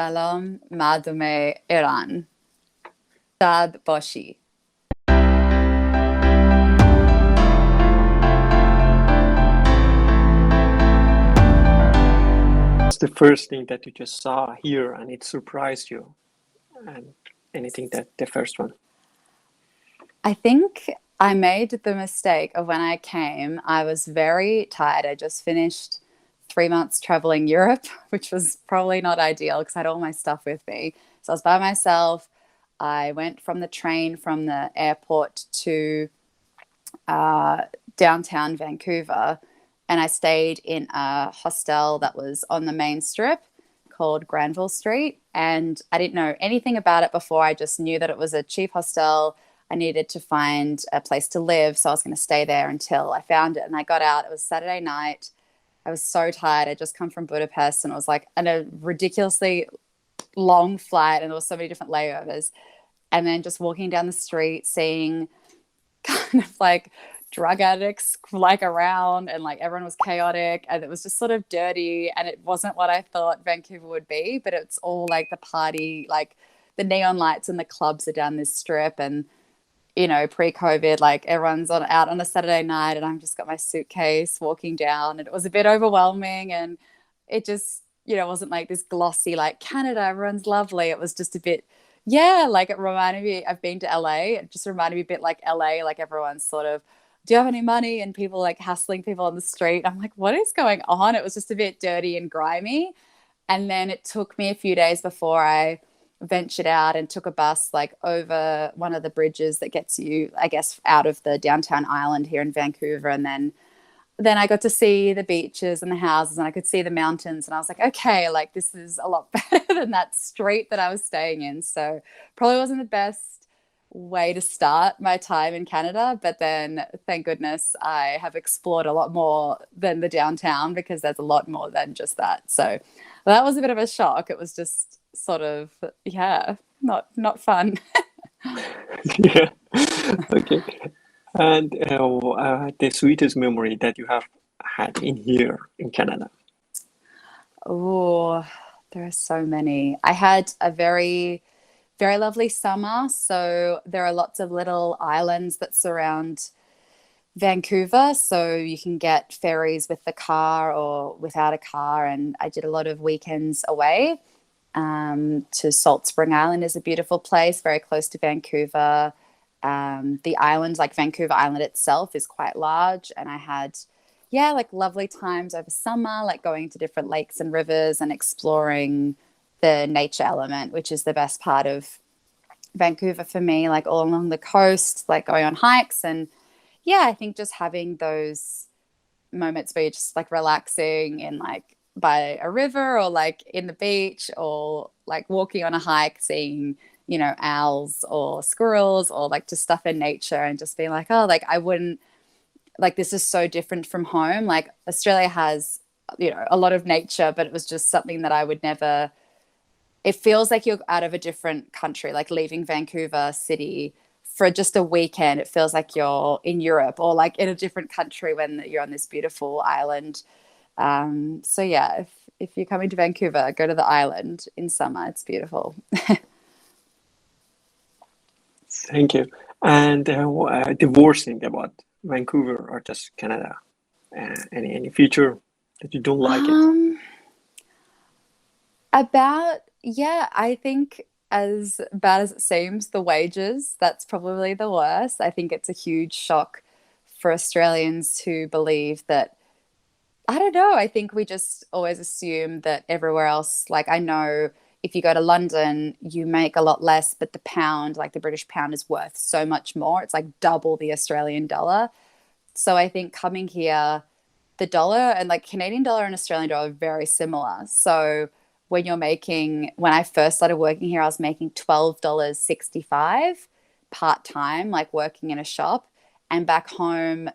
سلام مردم ایران. شاد باشی. What's the first thing that you just saw here and it surprised you? And anything that the first one? I think I made the mistake of when I came, I was very tired. I just finished 3 months traveling Europe, which was probably not ideal because I had all my stuff with me. So I was by myself. I went from the train from the airport to uh, downtown Vancouver, and I stayed in a hostel that was on the main strip called Granville Street. And I didn't know anything about it before. I just knew that it was a cheap hostel. I needed to find a place to live, so I was going to stay there until I found it. And I got out. It was Saturday night. I was so tired. I'd just come from Budapest, and it was like a ridiculously long flight, and there was so many different layovers. And then just walking down the street, seeing kind of like drug addicts like around, and like everyone was chaotic, and it was just sort of dirty, and it wasn't what I thought Vancouver would be, but it's all like the party, like the neon lights and the clubs are down this strip. And pre-COVID, like everyone's out on a Saturday night, and I've just got my suitcase walking down, and it was a bit overwhelming. And it just, wasn't like this glossy, like Canada, everyone's lovely. It was just a bit, yeah, like it reminded me, I've been to LA. It just reminded me a bit like LA, like everyone's sort of, do you have any money? And people like hassling people on the street. I'm like, what is going on? It was just a bit dirty and grimy. And then it took me a few days before I ventured out and took a bus like over one of the bridges that gets you, I guess, out of the downtown island here in Vancouver. And then I got to see the beaches and the houses, and I could see the mountains, and I was like, okay, like this is a lot better than that street that I was staying in. So probably wasn't the best way to start my time in Canada, but then thank goodness I have explored a lot more than the downtown, because there's a lot more than just that. So that was a bit of a shock. It was just sort of, yeah, not fun. Yeah. Okay. And the sweetest memory that you have had in here in Canada? Oh, there are so many. I had a very, very lovely summer. So there are lots of little islands that surround Vancouver. So you can get ferries with the car or without a car. And I did a lot of weekends away. To Salt Spring Island is a beautiful place, very close to Vancouver. The island, like Vancouver Island itself, is quite large. And I had, yeah, like lovely times over summer, like going to different lakes and rivers and exploring the nature element, which is the best part of Vancouver for me, like all along the coast, like going on hikes. And yeah, I think just having those moments where you're just like relaxing and like by a river or like in the beach or like walking on a hike, seeing, owls or squirrels or like just stuff in nature, and just being like, oh, like I wouldn't, like this is so different from home. Like Australia has, a lot of nature, but it was just something that I would never, it feels like you're out of a different country, like leaving Vancouver City for just a weekend. It feels like you're in Europe or like in a different country when you're on this beautiful island. So yeah, if you're coming to Vancouver, go to the island in summer. It's beautiful. Thank you. And the worst thing about Vancouver or just Canada? Any feature that you don't like it? Yeah, I think as bad as it seems, the wages, that's probably the worst. I think it's a huge shock for Australians who believe that, I don't know. I think we just always assume that everywhere else, like I know if you go to London, you make a lot less, but the pound, like the British pound, is worth so much more. It's like double the Australian dollar. So I think coming here, the dollar and like Canadian dollar and Australian dollar are very similar. So when I first started working here, I was making $12.65 part-time, like working in a shop. And back home,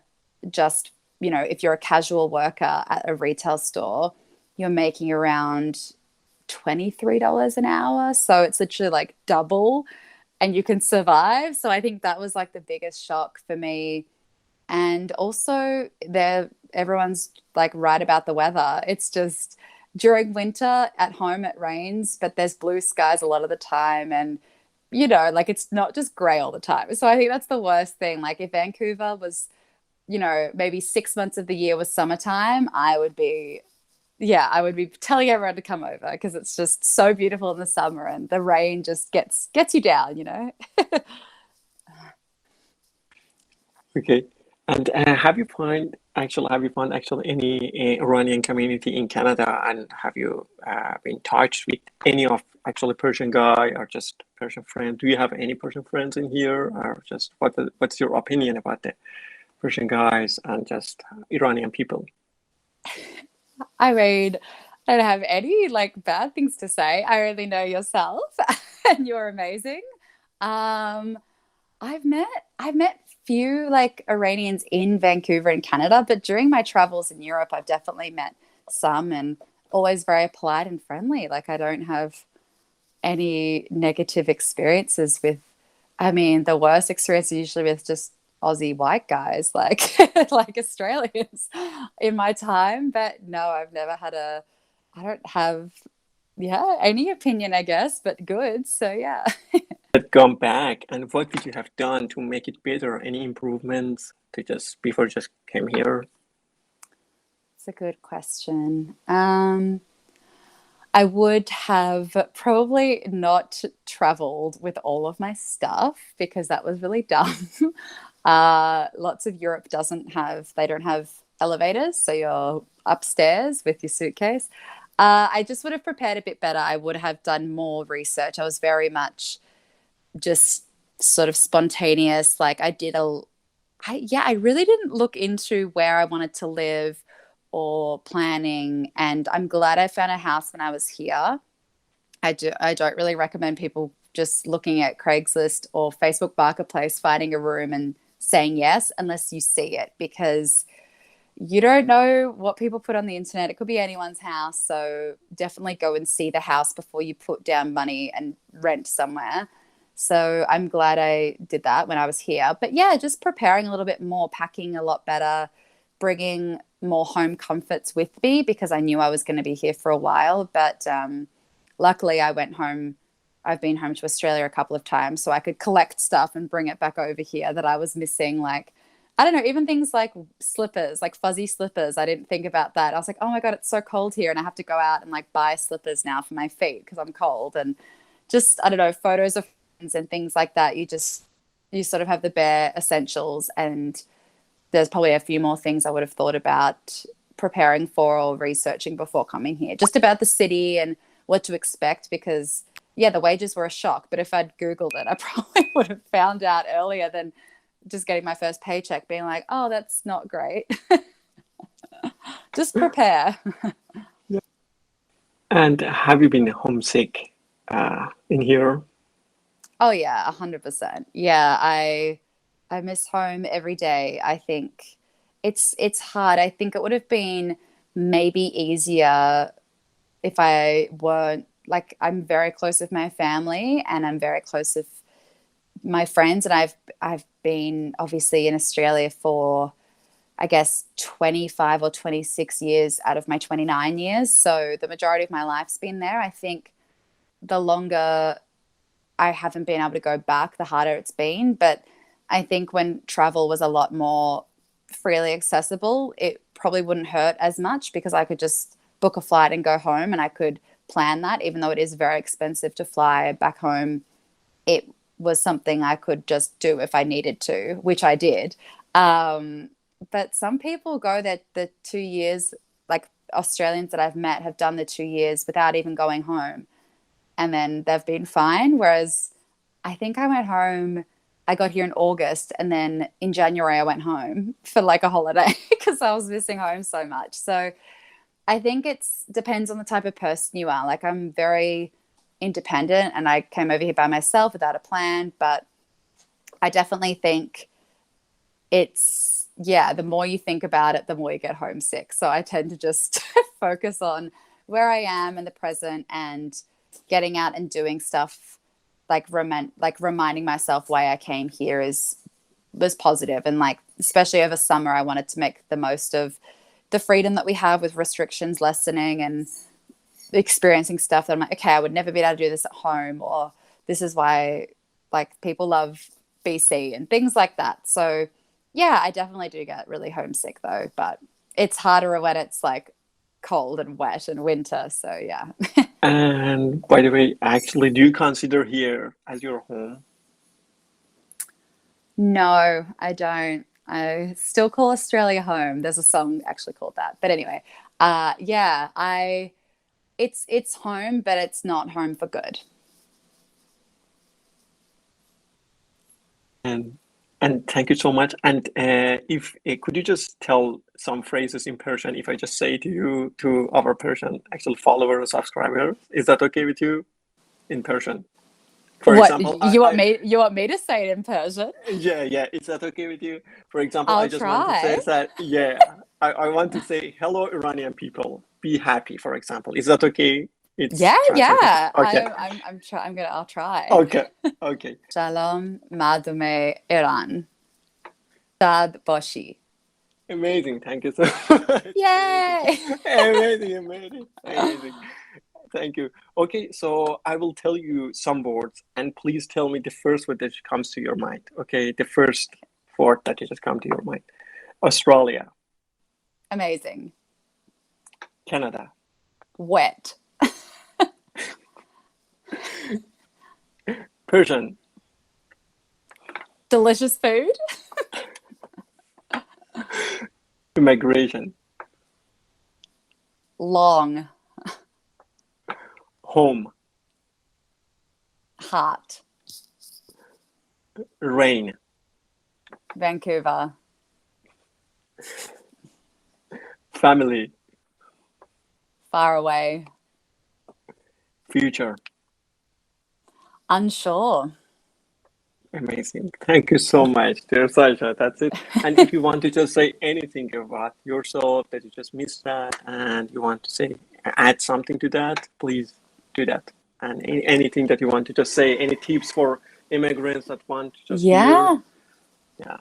just if you're a casual worker at a retail store, you're making around $23 an hour. So it's literally like double, and you can survive. So I think that was like the biggest shock for me. And also everyone's like right about the weather. It's just during winter at home it rains, but there's blue skies a lot of the time, and you know, like it's not just gray all the time. So I think that's the worst thing. Like if Vancouver was, you know, maybe 6 months of the year was summertime, I would be telling everyone to come over because it's just so beautiful in the summer, and the rain just gets you down, you know. Okay. And have you found actually any Iranian community in Canada, and have you been in touch with any of actually Persian guy or just Persian friend? Do you have any Persian friends in here, or just what's your opinion about the Persian guys and just Iranian people? I mean, I don't have any like bad things to say. I only know yourself and you're amazing. Um, I've met few like Iranians in Vancouver and Canada, but during my travels in Europe, I've definitely met some, and always very polite and friendly. Like I don't have any negative experiences with, I mean, the worst experience is usually with just Aussie white guys, like like Australians in my time. But no, I don't have, yeah, any opinion, I guess, but good. So yeah. Had gone back, and what could you have done to make it better? Any improvements to just before just came here? It's a good question. I would have probably not traveled with all of my stuff because that was really dumb. Lots of Europe they don't have elevators, so you're upstairs with your suitcase. I just would have prepared a bit better. I would have done more research. I was very much just sort of spontaneous. Like I really didn't look into where I wanted to live or planning. And I'm glad I found a house when I was here. I don't really recommend people just looking at Craigslist or Facebook Marketplace, finding a room and saying yes unless you see it, because you don't know what people put on the internet. It could be anyone's house. So definitely go and see the house before you put down money and rent somewhere. So I'm glad I did that when I was here. But yeah, just preparing a little bit more, packing a lot better, bringing more home comforts with me because I knew I was going to be here for a while. But luckily I went home. I've been home to Australia a couple of times, so I could collect stuff and bring it back over here that I was missing. Like, I don't know, even things like slippers, like fuzzy slippers. I didn't think about that. I was like, oh my God, it's so cold here. And I have to go out and like buy slippers now for my feet because I'm cold. And just, I don't know, photos of friends and things like that. You sort of have the bare essentials, and there's probably a few more things I would have thought about preparing for or researching before coming here, just about the city and what to expect, because yeah, the wages were a shock, but if I'd Googled it, I probably would have found out earlier than just getting my first paycheck being like, oh, that's not great. Just prepare. And have you been homesick in here? Oh yeah, 100%. Yeah, I miss home every day. I think it's hard. I think it would have been maybe easier if I weren't, like, I'm very close with my family and I'm very close with my friends, and I've been obviously in Australia for, I guess, 25 or 26 years out of my 29 years. So the majority of my life's been there. I think the longer I haven't been able to go back, the harder it's been. But I think when travel was a lot more freely accessible, it probably wouldn't hurt as much because I could just book a flight and go home, and I could plan that. Even though it is very expensive to fly back home, it was something I could just do if I needed to, which I did. But some people go that the 2 years, like Australians that I've met have done the 2 years without even going home, and then they've been fine. Whereas I think I went home, I got here in August, and then in January I went home for like a holiday because I was missing home so much. So I think it depends on the type of person you are. Like, I'm very independent and I came over here by myself without a plan, but I definitely think it's, yeah, the more you think about it, the more you get homesick. So I tend to just focus on where I am in the present and getting out and doing stuff, like reminding myself why I came here was positive. And like, especially over summer, I wanted to make the most of the freedom that we have with restrictions lessening and experiencing stuff that I'm like, okay, I would never be able to do this at home, or this is why like people love BC and things like that. So yeah, I definitely do get really homesick though, but it's harder when it's like cold and wet and winter. So yeah. And by the way, actually, do you consider here as your home? No, I don't. I still call Australia home. There's a song actually called that. But anyway, yeah, it's home, but it's not home for good. And and thank you so much. And if could you just tell some phrases in Persian if I just say to you to our Persian actual followers, subscribers? Is that okay with you in Persian? For What example, you want me to say it in Persian? yeah, is that okay with you? For example, I I'll just want to say try. that, yeah, I want to say, hello, Iranian people, be happy, for example. Is that okay? It's Yeah, translated. yeah. Okay, I'll try. okay, okay. Shalom, مردم ایران. شاد باشی. Amazing. Thank you so much. Yay! Amazing. Thank you. Okay, so I will tell you some words, and please tell me the first word that comes to your mind. Okay, the first word that just come to your mind. Australia, Amazing. Canada, Wet. Persian, Delicious food. immigration, Long. home, Heart. rain, Vancouver. family, Far away. future. Unsure. Amazing. Thank you so much, dear Sasha. That's it. And if you want to just say anything about yourself that you just missed that and you want to say, add something to that, please do that. And anything that you want to just say, any tips for immigrants that want to just hear. Yeah. Yeah.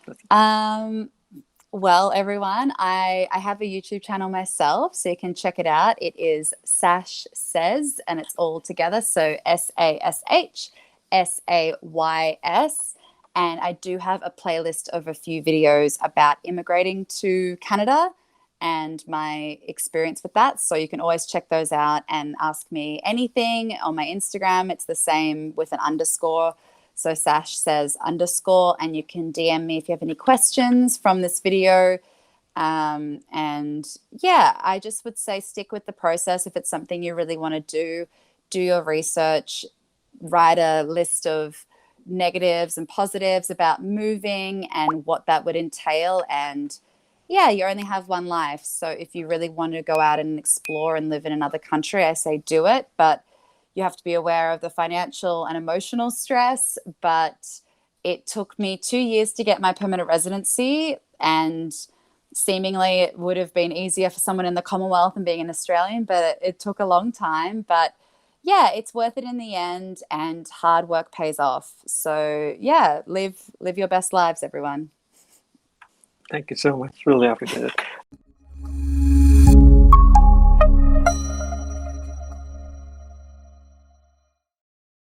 That's it. Well, everyone, I have a YouTube channel myself, so you can check it out. It is Sash Says, and it's all together. So SASHSAYS. And I do have a playlist of a few videos about immigrating to Canada and my experience with that. So you can always check those out and ask me anything on my Instagram. It's the same with an underscore. So Sash Says underscore, and you can DM me if you have any questions from this video. And yeah, I just would say stick with the process. If it's something you really want to do your research, write a list of negatives and positives about moving and what that would entail. And yeah, you only have one life. So if you really want to go out and explore and live in another country, I say do it. But you have to be aware of the financial and emotional stress. But it took me 2 years to get my permanent residency, and seemingly it would have been easier for someone in the Commonwealth and being an Australian, but it took a long time. But yeah, it's worth it in the end, and hard work pays off. So yeah, live your best lives, everyone. Thank you so much. Really appreciate it.